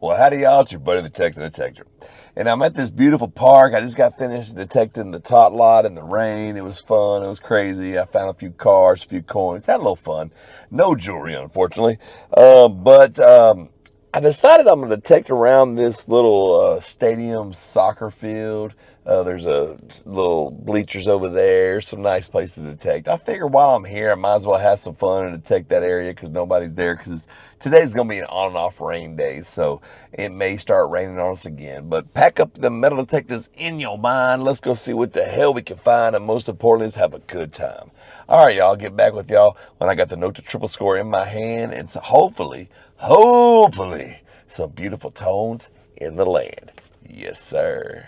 Well, howdy y'all, it's your buddy the Texan Detector. And I'm at this beautiful park. I just got finished detecting the tot lot in the rain. It was fun. It was crazy. I found a few cars, a few coins. Had a little fun. No jewelry, unfortunately. But I decided I'm going to detect around this little stadium soccer field. There's a little bleachers over there, some nice places to detect. I figure while I'm here, I might as well have some fun and detect that area because nobody's there. Because today's going to be an on and off rain day, so it may start raining on us again. But pack up the metal detectors in your mind. Let's go see what the hell we can find, and most importantly, let's have a good time. All right, y'all, get back with y'all when I got the Nokta triple score in my hand, and so hopefully, some beautiful tones in the land. Yes, sir.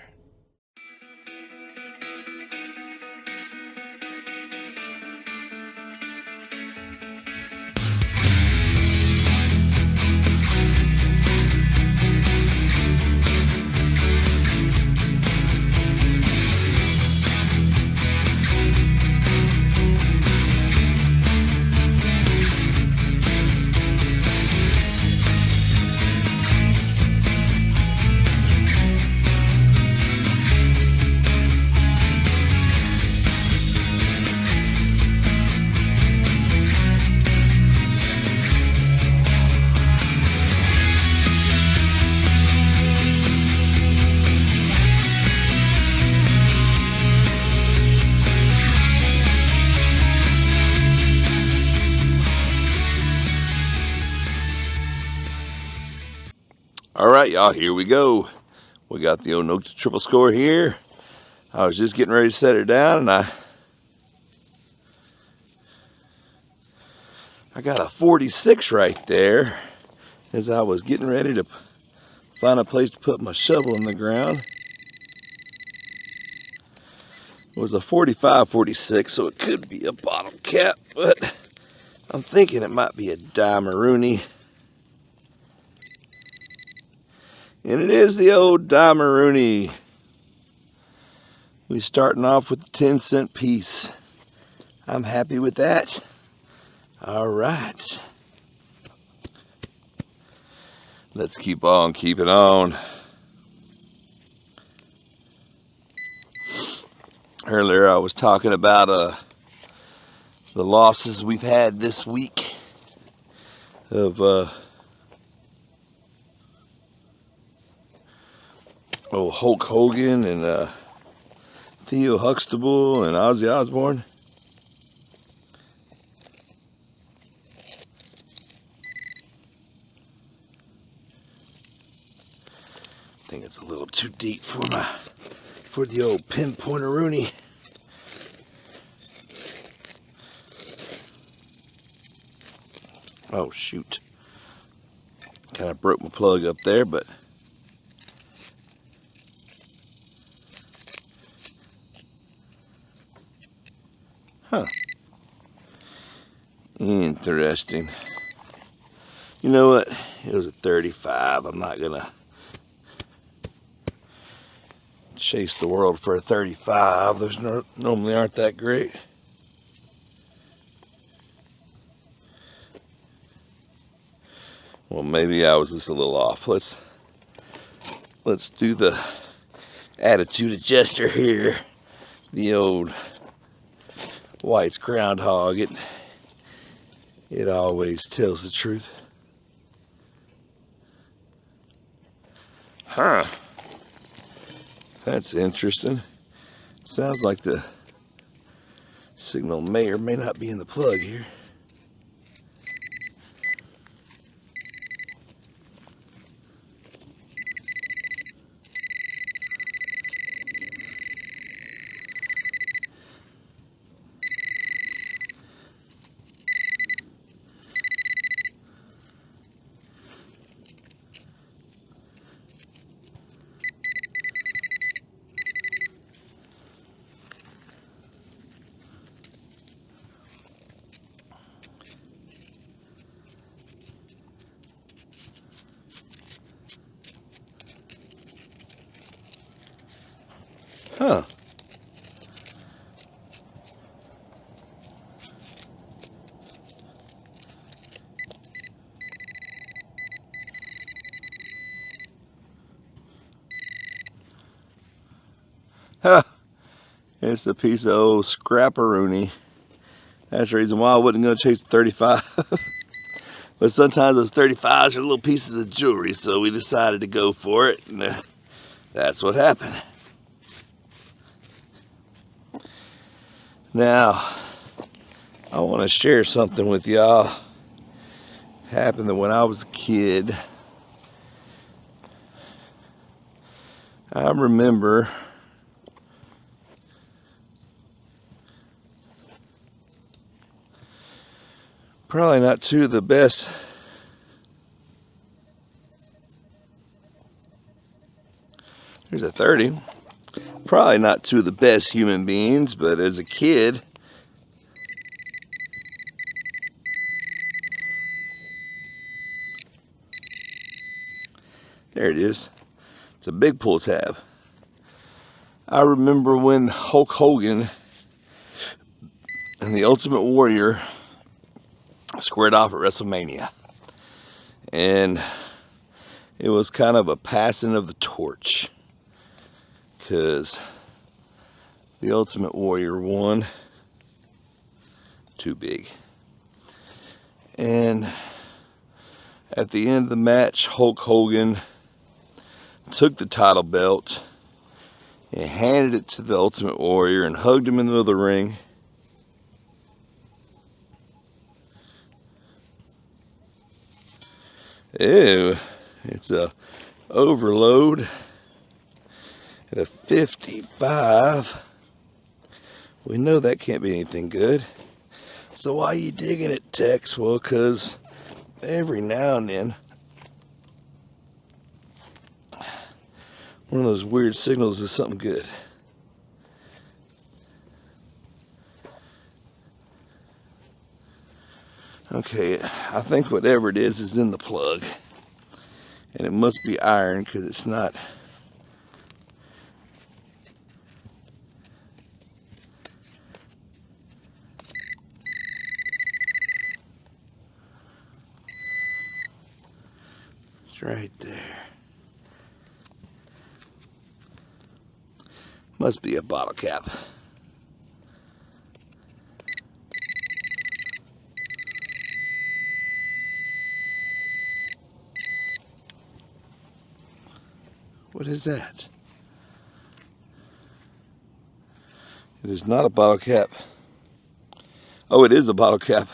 All right, y'all, here we go. We got the old Nokta triple score here. I was just getting ready to set it down, and I got a 46 right there as I was getting ready to find a place to put my shovel in the ground. It was a 45 46, so it could be a bottle cap, but I'm thinking it might be a Dimerooney. And it is the old Dimerooney. We're starting off with the 10-cent piece. I'm happy with that. All right. Let's keep on keeping on. Earlier I was talking about the losses we've had this week of Hulk Hogan and Theo Huxtable and Ozzy Osbourne. I think it's a little too deep for the old pinpointer-rooney. Oh shoot. Kind of broke my plug up there, but huh. Interesting. You know what? It was a 35. I'm not gonna chase the world for a 35. Those normally aren't that great. Well, maybe I was just a little off. Let's do the attitude adjuster here. The old White's groundhog. It always tells the truth. Huh. That's interesting. Sounds like the signal may or may not be in the plug here. Huh. Huh, it's a piece of old scrapperoonie. That's the reason why I wasn't going to chase the 35. But sometimes those 35s are little pieces of jewelry, so we decided to go for it, and that's what happened. Now, I want to share something with y'all. Happened when I was a kid. I remember probably not two of the best Here's a 30. Probably not two of the best human beings, but as a kid, there it is. It's a big pull tab. I remember when Hulk Hogan and the Ultimate Warrior squared off at Wrestlemania. And it was kind of a passing of the torch, because the Ultimate Warrior won. Too big. And at the end of the match, Hulk Hogan took the title belt and handed it to the Ultimate Warrior and hugged him in the middle of the ring. Ew, it's a overload at a 55. We know that can't be anything good. So why are you digging it, Tex? Well, because every now and then one of those weird signals is something good. Okay, I think whatever it is in the plug. And it must be iron, because it's not. It's right there. Must be a bottle cap. What is that? It is not a bottle cap. Oh, it is a bottle cap.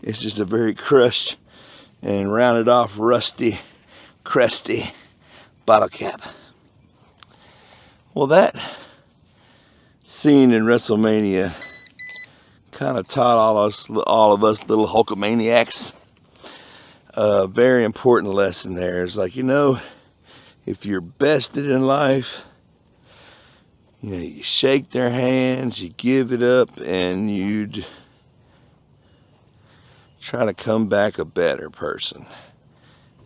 It's just a very crushed and rounded off, rusty, crusty bottle cap. Well, that scene in Wrestlemania kind of taught all of us little Hulkamaniacs a very important lesson there. It's like, if you're bested in life, you shake their hands, you give it up, and you'd try to come back a better person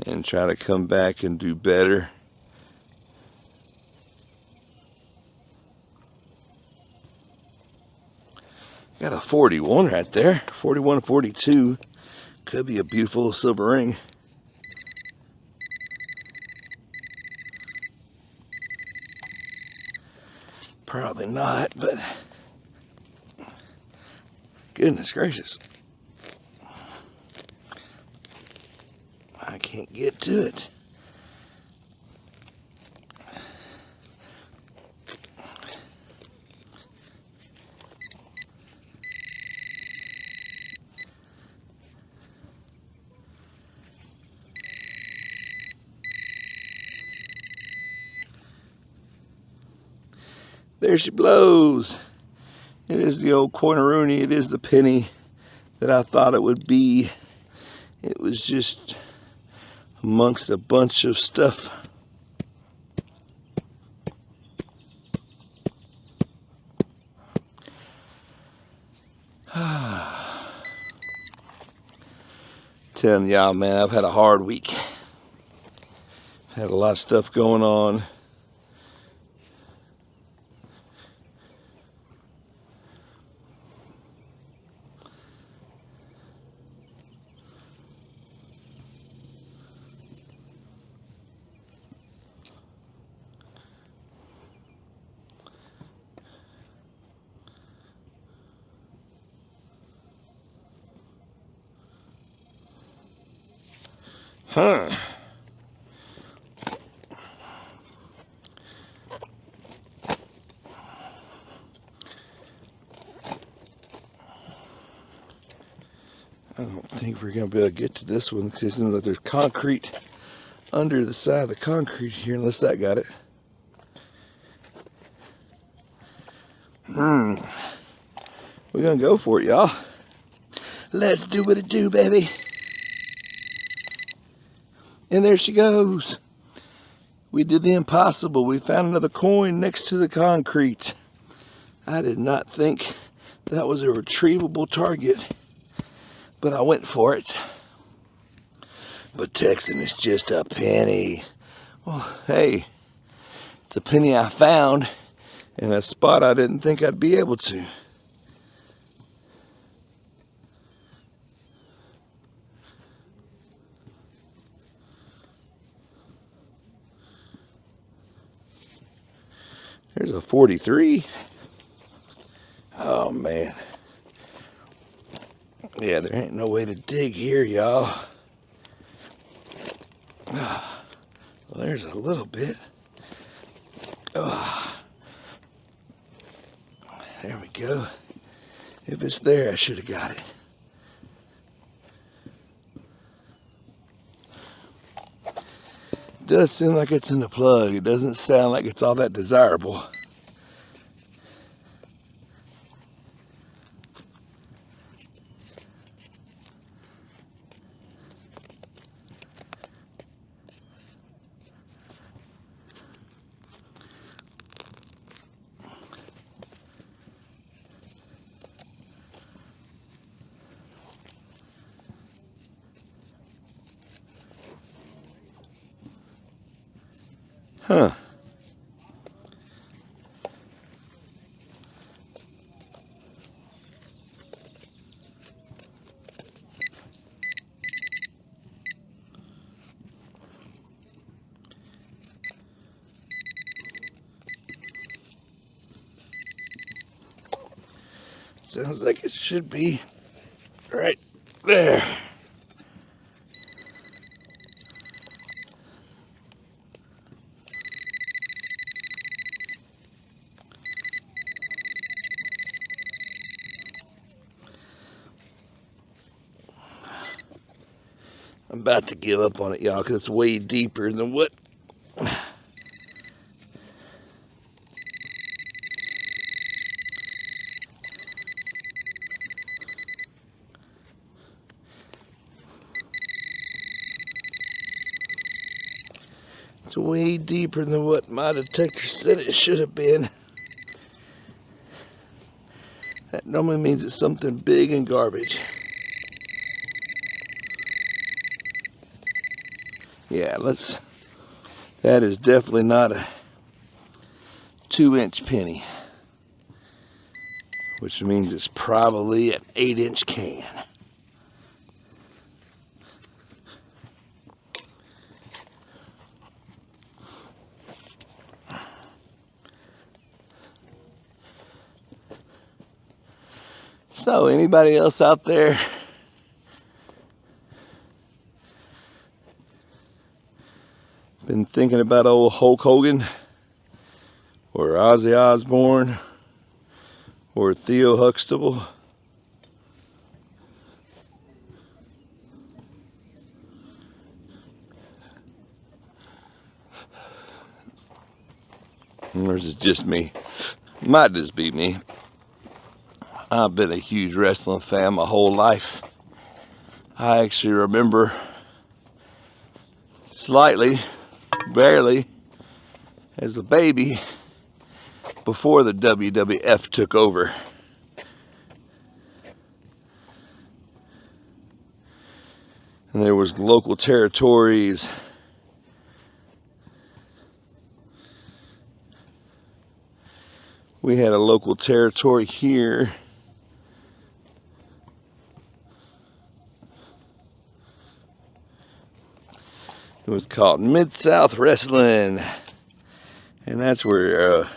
and try to come back and do better. Got a 41 right there, 41, 42. Could be a beautiful silver ring. Probably not, but goodness gracious. I can't get to it. There she blows. It is the old coineroonie. It is the penny that I thought it would be. It was just amongst a bunch of stuff. Telling y'all, man, I've had a hard week. Had a lot of stuff going on. Huh. I don't think we're going to be able to get to this one because it seems like there's concrete under the side of the concrete here, unless that got it. We're going to go for it, y'all. Let's do what it do, baby. And there she goes. We did the impossible. We found another coin next to the concrete. I did not think that was a retrievable target, but I went for it. But Texan is just a penny. Well, hey, it's a penny I found in a spot I didn't think I'd be able to. There's a 43. Oh, man. Yeah, there ain't no way to dig here, y'all. Well, there's a little bit. Oh, there we go. If it's there, I should have got it. It does seem like it's in the plug. It doesn't sound like it's all that desirable. Huh. Sounds like it should be right there. I'm about to give up on it, y'all, because it's way deeper than what it's way deeper than what my detector said it should have been. That normally means it's something big and garbage. Yeah, that is definitely not a 2-inch penny, which means it's probably an 8-inch can. So, anybody else out there been thinking about old Hulk Hogan or Ozzy Osbourne or Theo Huxtable? Or is it just me? Might just be me. I've been a huge wrestling fan my whole life. I actually remember slightly, barely, as a baby before the WWF took over. And there was local territories. We had a local territory here. It was called Mid-South Wrestling, and that's where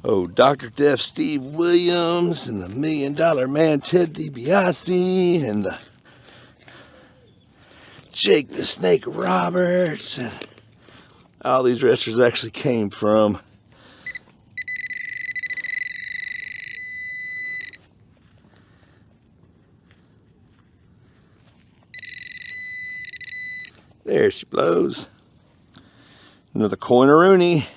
Oh, Dr. Death Steve Williams and the $1 Million Man Ted DiBiase and the Jake the Snake Roberts. And all these wrestlers actually came from there she blows. Another coin-a-rooney.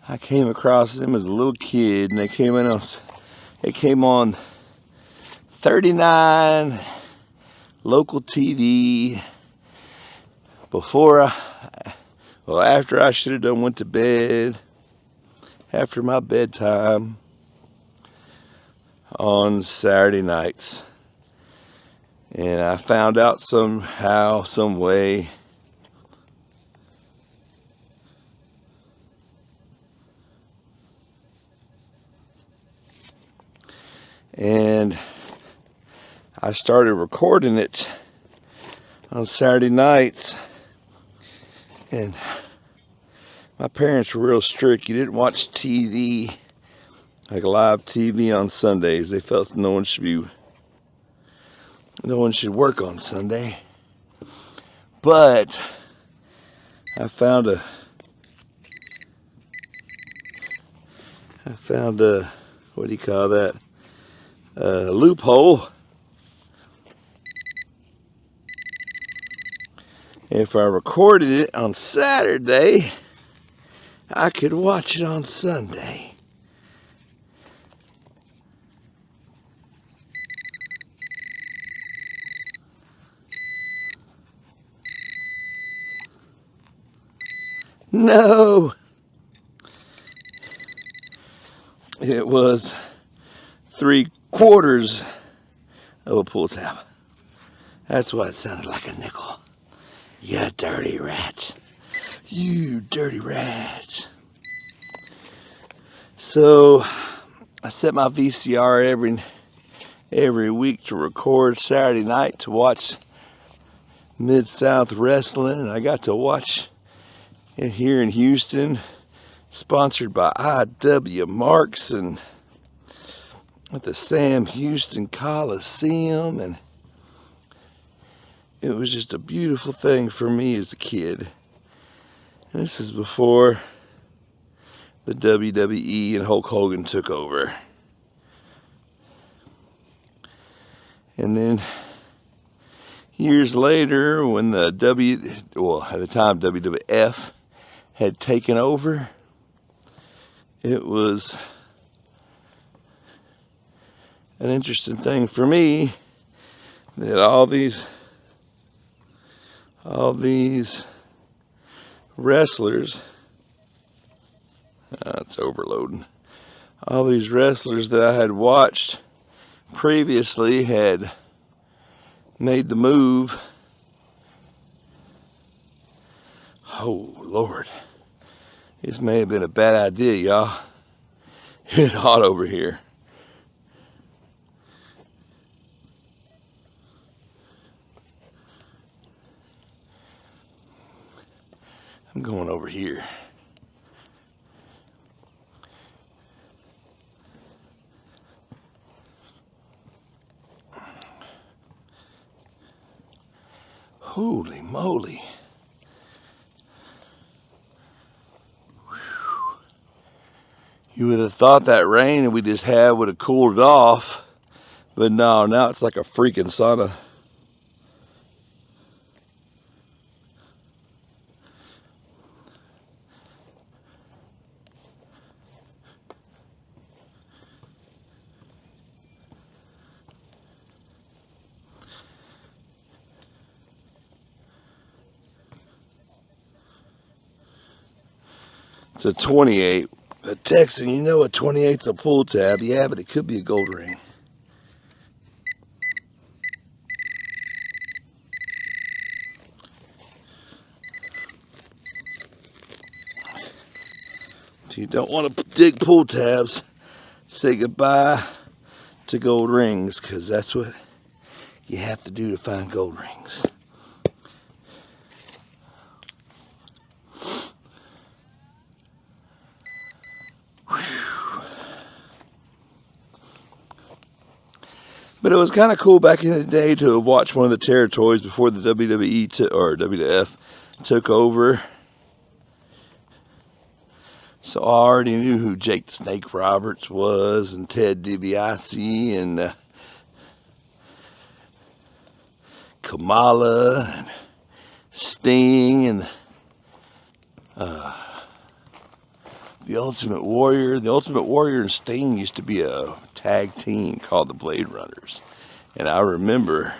I came across them as a little kid, and they came on 39 local TV after I should have done went to bed, after my bedtime on Saturday nights. And I found out somehow, some way, and I started recording it on Saturday nights. And my parents were real strict. You didn't watch TV, like live TV, on Sundays. They felt no one should work on Sunday. But I found a what do you call that? Loophole. If I recorded it on Saturday, I could watch it on Sunday. No! It was 3/4 of a pull tab. That's why it sounded like a nickel. You dirty rat. You dirty rat. So I set my VCR every week to record Saturday night to watch Mid-South Wrestling, and I got to watch it here in Houston, sponsored by IW Marks and at the Sam Houston Coliseum, and it was just a beautiful thing for me as a kid. And this is before the WWE and Hulk Hogan took over. And then years later, when the at the time WWF had taken over, it was an interesting thing for me that all these wrestlers, it's overloading. All these wrestlers that I had watched previously had made the move. Oh Lord, this may have been a bad idea, y'all. It's hot over here. I'm going over here. Holy moly. Whew. You would have thought that rain that we just had would have cooled it off, but no, now it's like a freaking sauna. It's a 28. A Texan, you know a 28's a pull tab. Yeah, but it could be a gold ring. If you don't want to dig pull tabs, say goodbye to gold rings, because that's what you have to do to find gold rings. But it was kind of cool back in the day to have watched one of the territories before the WWE or WWF took over. So I already knew who Jake the Snake Roberts was, and Ted DiBiase, and Kamala, and Sting, and the Ultimate Warrior. The Ultimate Warrior and Sting used to be a tag team called the Blade Runners. And I remember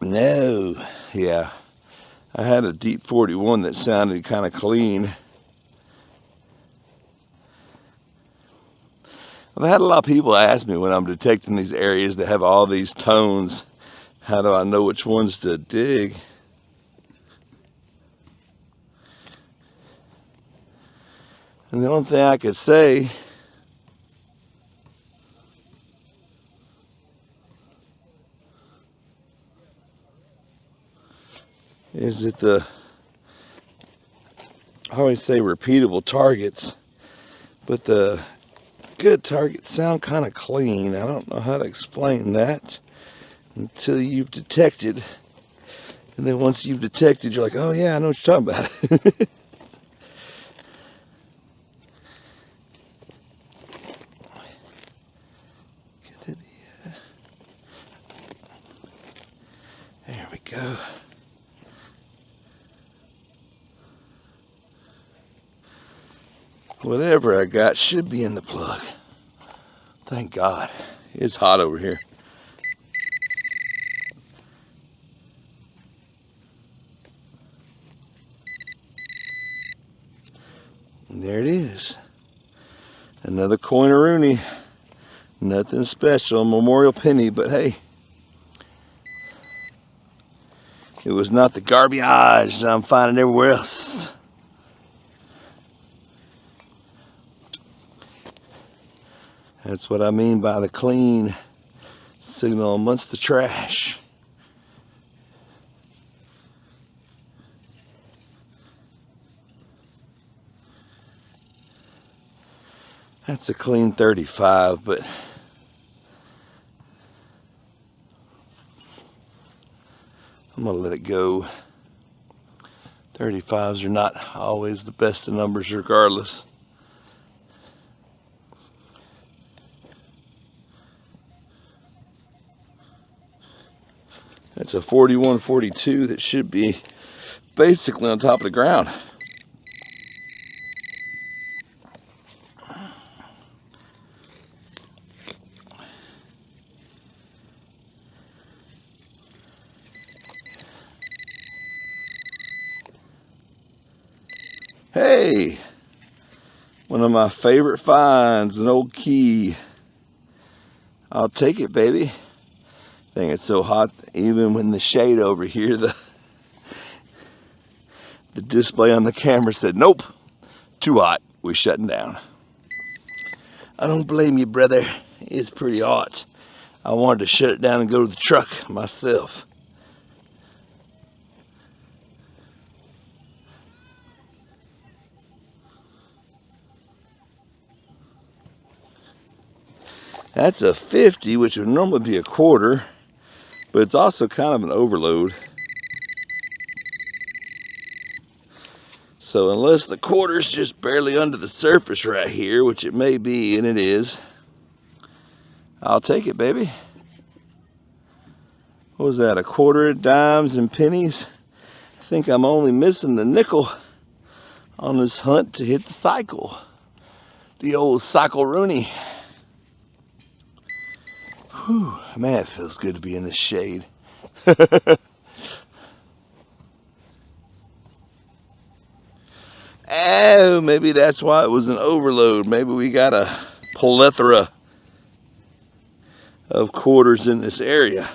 no, yeah, I had a Deep 41 that sounded kind of clean. I've had a lot of people ask me when I'm detecting these areas that have all these tones, how do I know which ones to dig? And the only thing I could say is that I always say repeatable targets, but the good targets sound kind of clean. I don't know how to explain that until you've detected. And then once you've detected, you're like, oh yeah, I know what you're talking about. There we go. Whatever I got should be in the plug. Thank God. It's hot over here. And there it is. Another coin-a-rooney. Nothing special, memorial penny, but hey. It was not the garbage that I'm finding everywhere else. That's what I mean by the clean signal amongst the trash. That's a clean 35, but I'm gonna let it go. 35s are not always the best of numbers regardless. It's a 4142 that should be basically on top of the ground. Hey, one of my favorite finds, an old key. I'll take it, baby. Dang, it's so hot, even when the shade over here, the display on the camera said, nope, too hot, we're shutting down. I don't blame you, brother. It's pretty hot. I wanted to shut it down and go to the truck myself. That's a 50, which would normally be a quarter, but it's also kind of an overload. So unless the quarter's just barely under the surface right here, which it may be, and it is, I'll take it, baby. what was that, a quarter, dimes and pennies? I think I'm only missing the nickel on this hunt to hit the cycle. The old cycle Rooney. Whew, man, it feels good to be in the shade. Oh, maybe that's why it was an overload. Maybe we got a plethora of quarters in this area.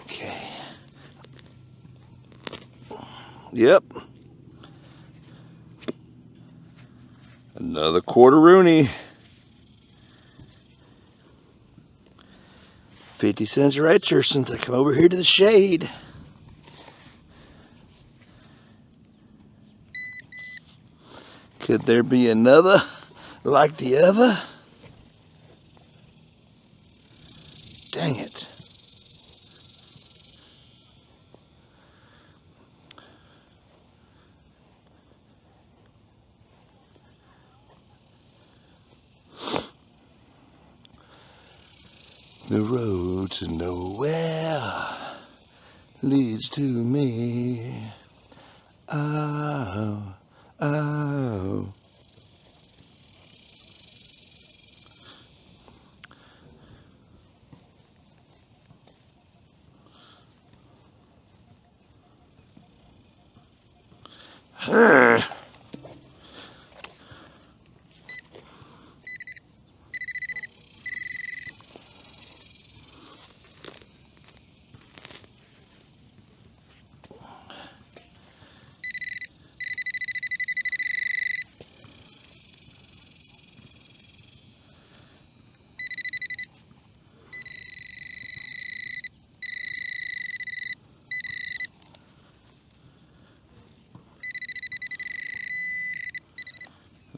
Okay. Yep. Another quarter Rooney. 50 cents richer since I come over here to the shade. Could there be another like the other? Dang it. The road to nowhere leads to me. Oh, oh.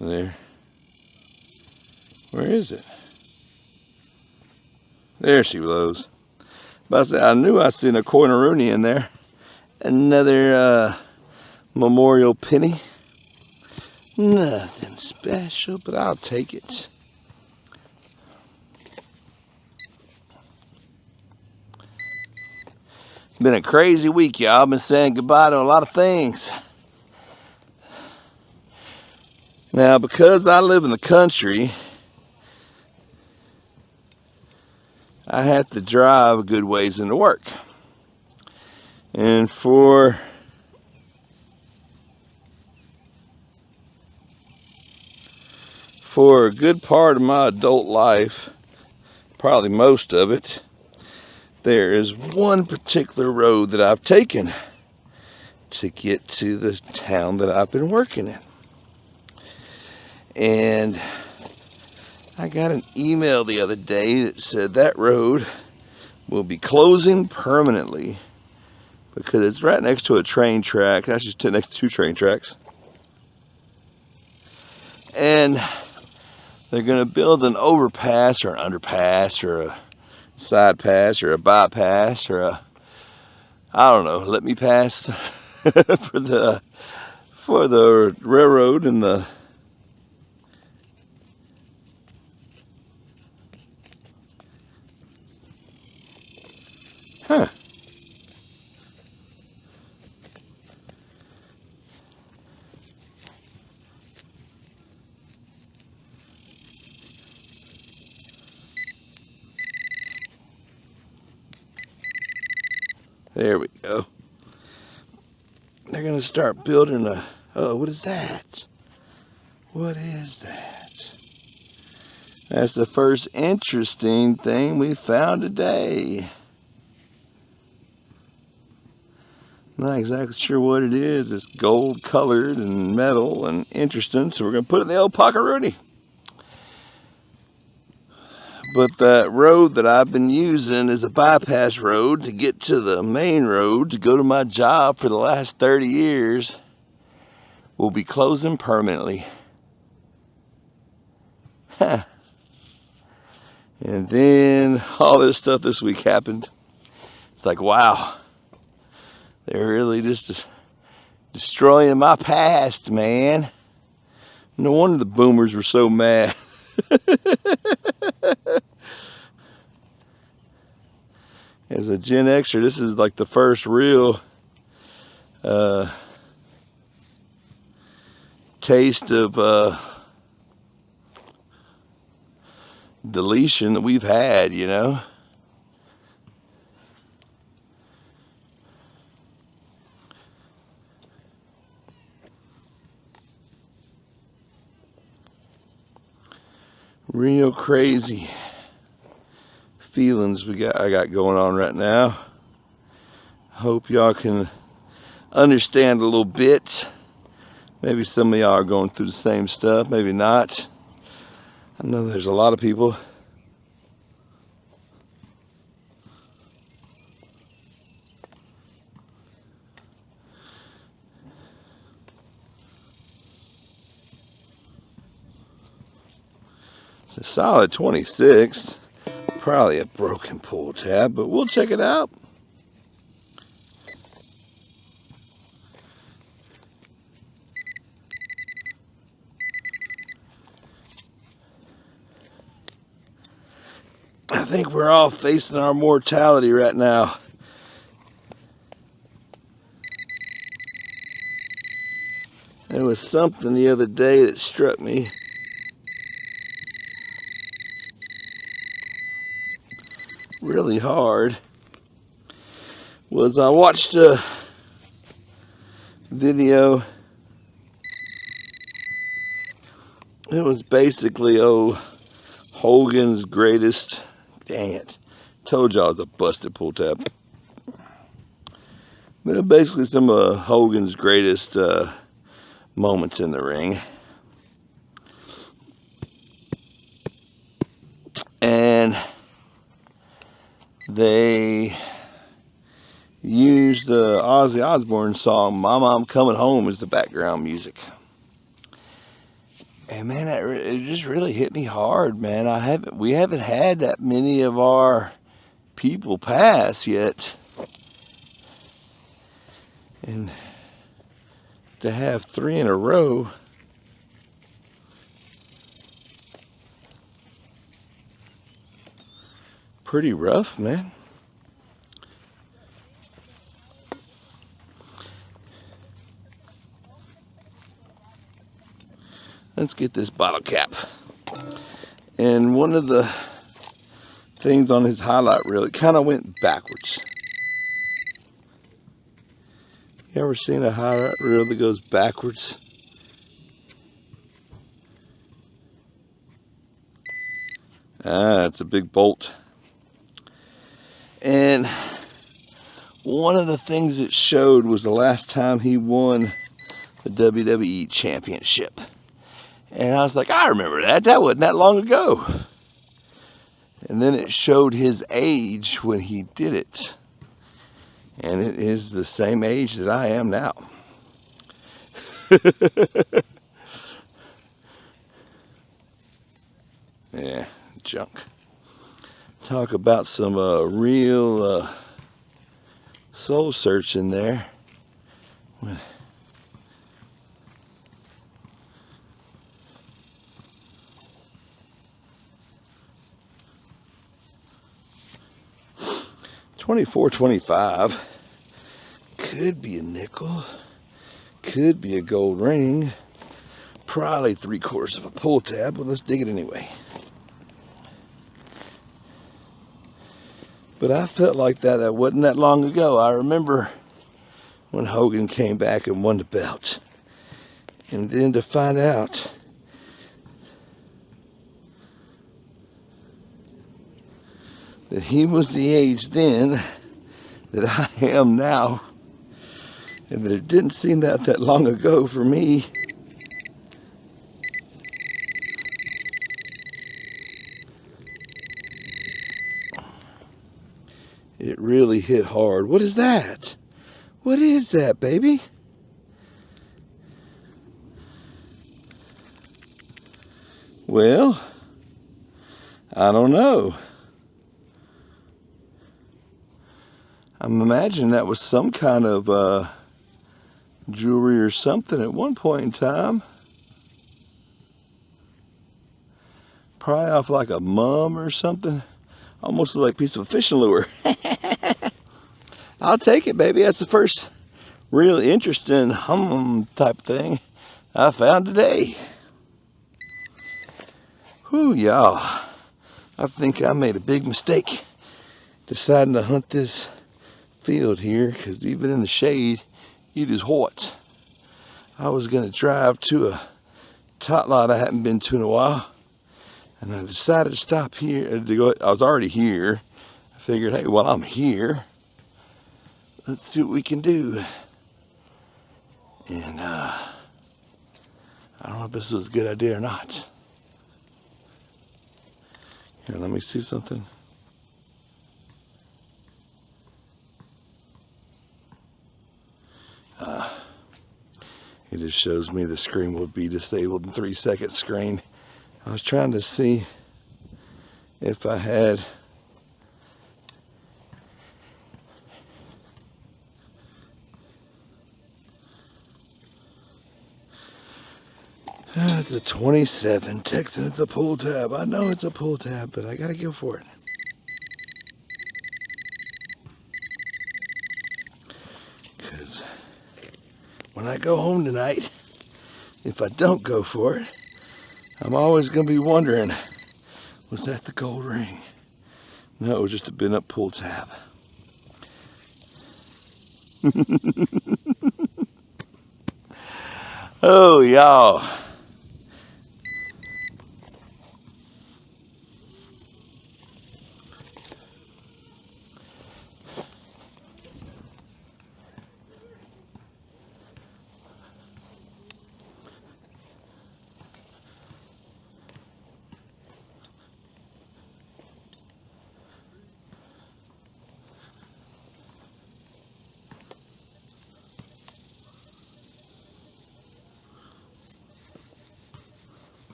There. Where is it? There she blows. But I knew I seen a quarter Rooney in there. Another memorial penny. Nothing special, but I'll take it. Been a crazy week, y'all. I've been saying goodbye to a lot of things. Now, because I live in the country, I have to drive a good ways into work. And for a good part of my adult life, probably most of it, there is one particular road that I've taken to get to the town that I've been working in. And I got an email the other day that said that road will be closing permanently because it's right next to a train track. That's just next to 2 train tracks. And they're going to build an overpass or an underpass or a side pass or a bypass or a, I don't know, let me pass for the railroad and the huh. There we go. They're going to start building a, oh, what is that? What is that? That's the first interesting thing we found today. Not exactly sure what it is. It's gold colored and metal and interesting. So we're going to put it in the old pocket Rooney. But that road that I've been using is a bypass road to get to the main road to go to my job for the last 30 years. Will be closing permanently. Huh. And then all this stuff this week happened. It's like, wow, they're really just destroying my past, man. No wonder the boomers were so mad. As a Gen Xer, this is like the first real taste of deletion that we've had, you know. Real crazy feelings I got going on right now. Hope y'all can understand a little bit. Maybe some of y'all are going through the same stuff, maybe not. I know there's a lot of people. It's a solid 26. Probably a broken pull tab, but we'll check it out. I think we're all facing our mortality right now. There was something the other day that struck me. Really hard. Was I watched a video. It was basically, Hogan's greatest. Dang it. Told y'all it was a busted pull tab. But basically some of Hogan's greatest moments in the ring. And they used the Ozzy Osbourne song "Mama, I'm Coming Home" as the background music. And man, it just really hit me hard, man. We haven't had that many of our people pass yet. And to have 3 in a row, pretty rough, man. Let's get this bottle cap. And one of the things on his highlight reel, it kind of went backwards. You ever seen a highlight reel that goes backwards? Ah, it's a big bolt. And one of the things it showed was the last time he won the WWE Championship. And I was like, I remember that. That wasn't that long ago. And then it showed his age when he did it. And it is the same age that I am now. Yeah, junk. Talk about some real soul searching there. $24.25. Could be a nickel. Could be a gold ring. Probably 3/4 of a pull tab, but let's dig it anyway. But I felt like that wasn't that long ago. I remember when Hogan came back and won the belt. And then to find out that he was the age then that I am now, and that it didn't seem that long ago for me. It really hit hard. What is that? What is that, baby? Well, I don't know. I'm imagining that was some kind of jewelry or something at one point in time. Probably off like a mum or something. Almost like a piece of a fishing lure. I'll take it, baby. That's the first real interesting type thing I found today. Whew, y'all. I think I made a big mistake deciding to hunt this field here, because even in the shade, it is hot. I was going to drive to a tot lot I hadn't been to in a while, and I decided to stop here. I was already here. I figured, hey, while I'm here, let's see what we can do. And I don't know if this was a good idea or not. Here, let me see something. It just shows me the screen will be disabled in 3-second screen. I was trying to see if I had it's a 27, texting it's a pull tab. I know it's a pull tab, but I gotta go for it. Because when I go home tonight, if I don't go for it, I'm always gonna be wondering, was that the gold ring? No, it was just a bent up pull tab. Oh, y'all.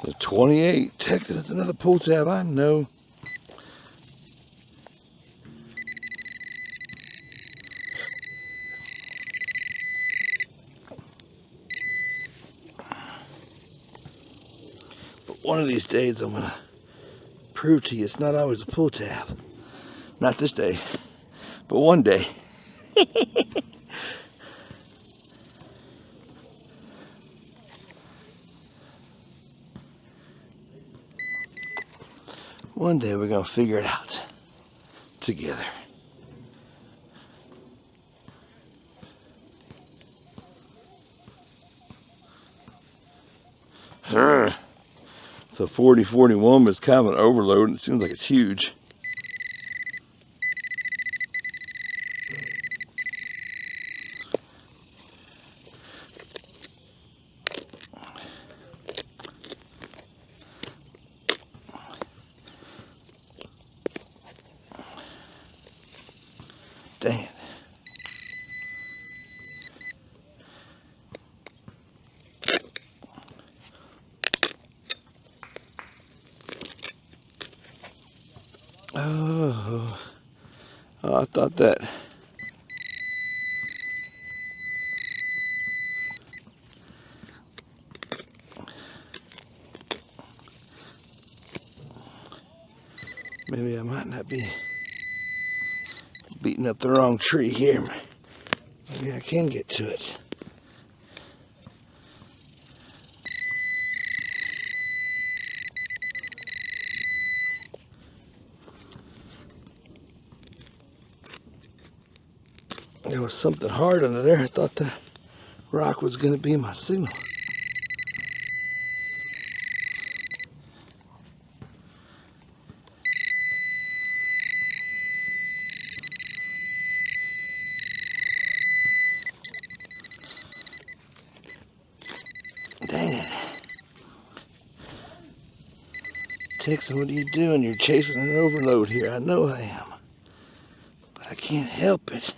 The 28, texting it's another pull tab, I know. But one of these days I'm gonna prove to you it's not always a pull tab. Not this day, but one day. One day we're gonna figure it out together. It's a 4041, but it's kind of an overload and it seems like it's huge. Dang it. Oh, I thought that. Maybe I might not be beating up the wrong tree here. Maybe I can get to it. There was something hard under there. I thought that rock was going to be my signal. Dang it. Texan, what are you doing? You're chasing an overload here. I know I am. But I can't help it.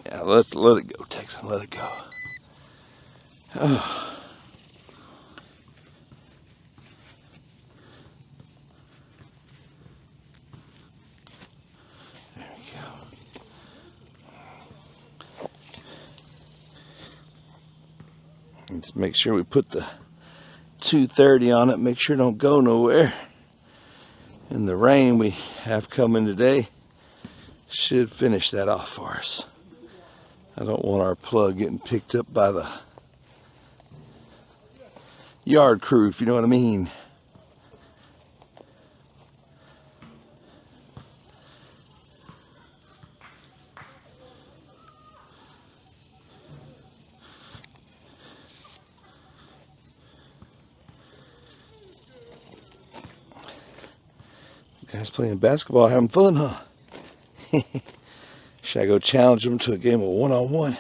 Yeah, let it go, Texan. Let it go. Oh. There we go. Let's make sure we put the 230 on it, make sure it don't go nowhere. And the rain we have coming today should finish that off for us. I don't want our plug getting picked up by the yard crew, if you know what I mean. Guys playing basketball, having fun, huh? Should I go challenge them to a game of one-on-one?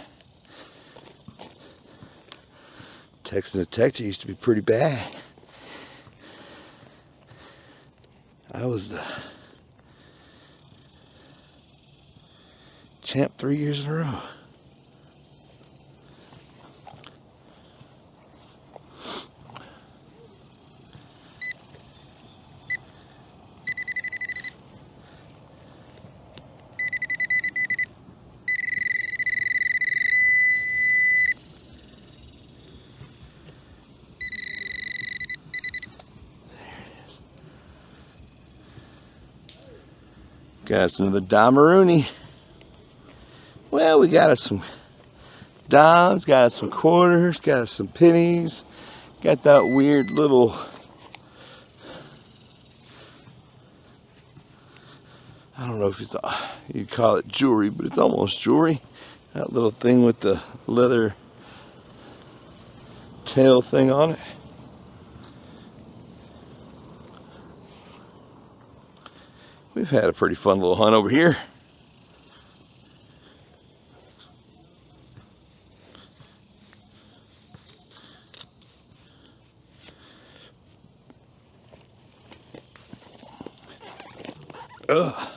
Texting a detective used to be pretty bad. I was the champ 3 years in a row. Got us another Dimeroonie. Well, we got us some dimes, got us some quarters, got us some pennies. Got that weird little, I don't know if it's, you call it jewelry, but it's almost jewelry. That little thing with the leather tail thing on it. We've had a pretty fun little hunt over here. Ugh.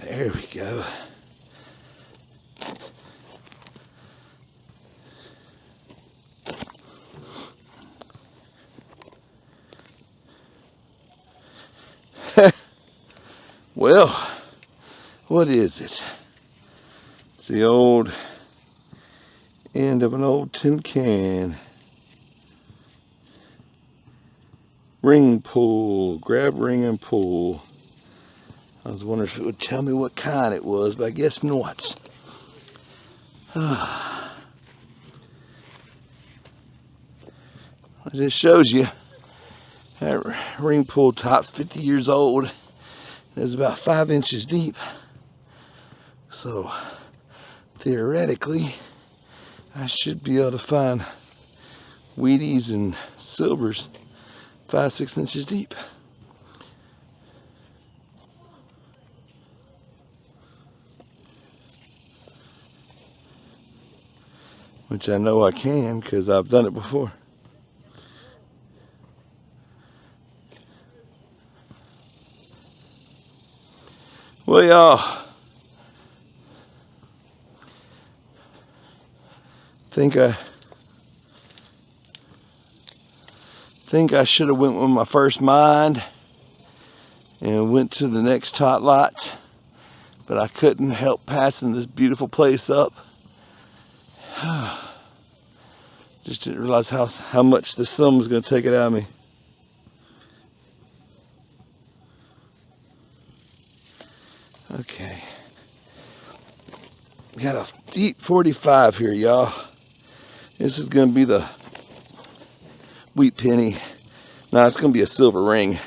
There we go. Well, what is it? It's the old end of an old tin can. Ring pull, grab ring and pull. I was wondering if it would tell me what kind it was, but I guess not. It just shows you that ring pull top's 50 years old. It's about 5 inches deep. So theoretically, I should be able to find Wheaties and silvers 5-6 inches deep. Which I know I can because I've done it before. Well, y'all, think I should have went with my first mind and went to the next tot lot, but I couldn't help passing this beautiful place up. Just didn't realize how much the sun was going to take it out of me. Okay. We got a deep 45 here, y'all. This is going to be the wheat penny. Now it's going to be a silver ring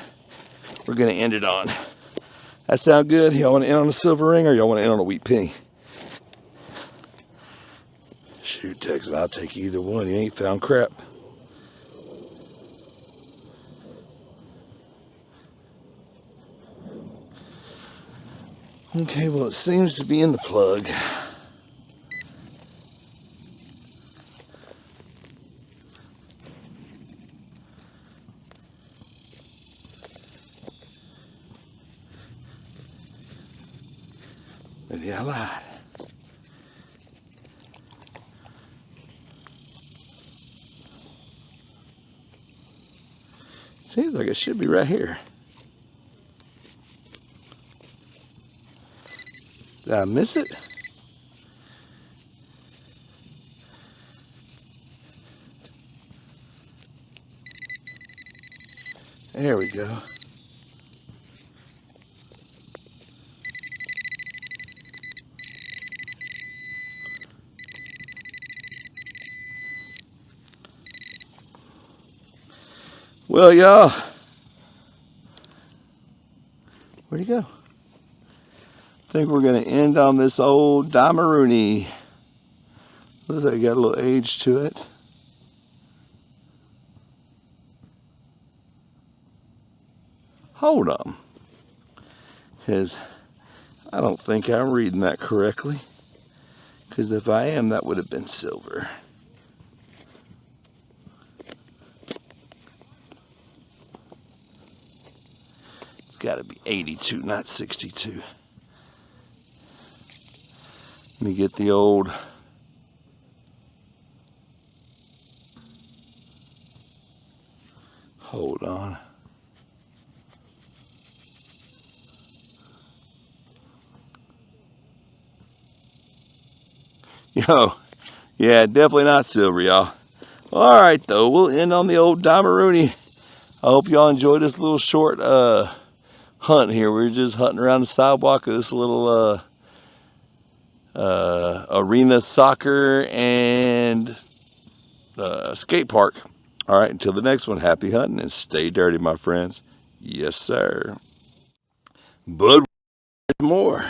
we're going to end it on. That sound good? Y'all want to end on a silver ring or y'all want to end on a wheat penny? Shoot, Texas, I'll take either one. You ain't found crap. Okay, well, it seems to be in the plug. Yeah, I lied. Seems like it should be right here. Did I miss it? There we go. Well, y'all, where'd he go? I think we're going to end on this old Dimarooney. Looks like it got a little age to it. Hold on. Because I don't think I'm reading that correctly. Because if I am, that would have been silver. It's got to be 82, not 62. Let me get the old... Hold on. Yo, yeah, definitely not silver, y'all. All right, though, we'll end on the old Dimarooney. I hope y'all enjoyed this little short hunt here. We were just hunting around the sidewalk of this little arena soccer and skate park. All right, until the next one, happy hunting and stay dirty, my friends. Yes, sir. But more.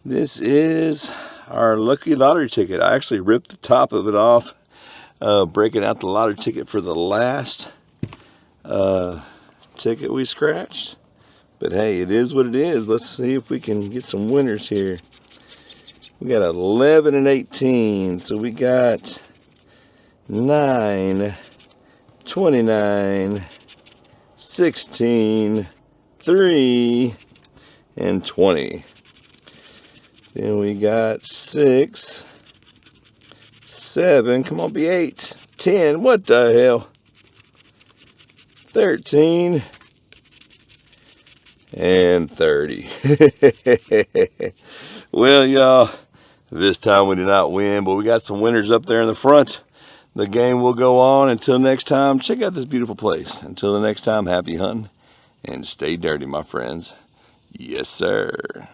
This is our lucky lottery ticket. I actually ripped the top of it off, breaking out the lottery ticket for the last ticket we scratched. But hey, it is what it is. Let's see if we can get some winners here. We got 11 and 18, so we got 9, 29, 16, 3, and 20. Then we got 6, 7, come on, be 8, 10, what the hell? 13, and 30. Well, y'all, this time we did not win, but we got some winners up there in the front. The game will go on. Until next time, check out this beautiful place. Until the next time, happy hunting and stay dirty, my friends. Yes, sir.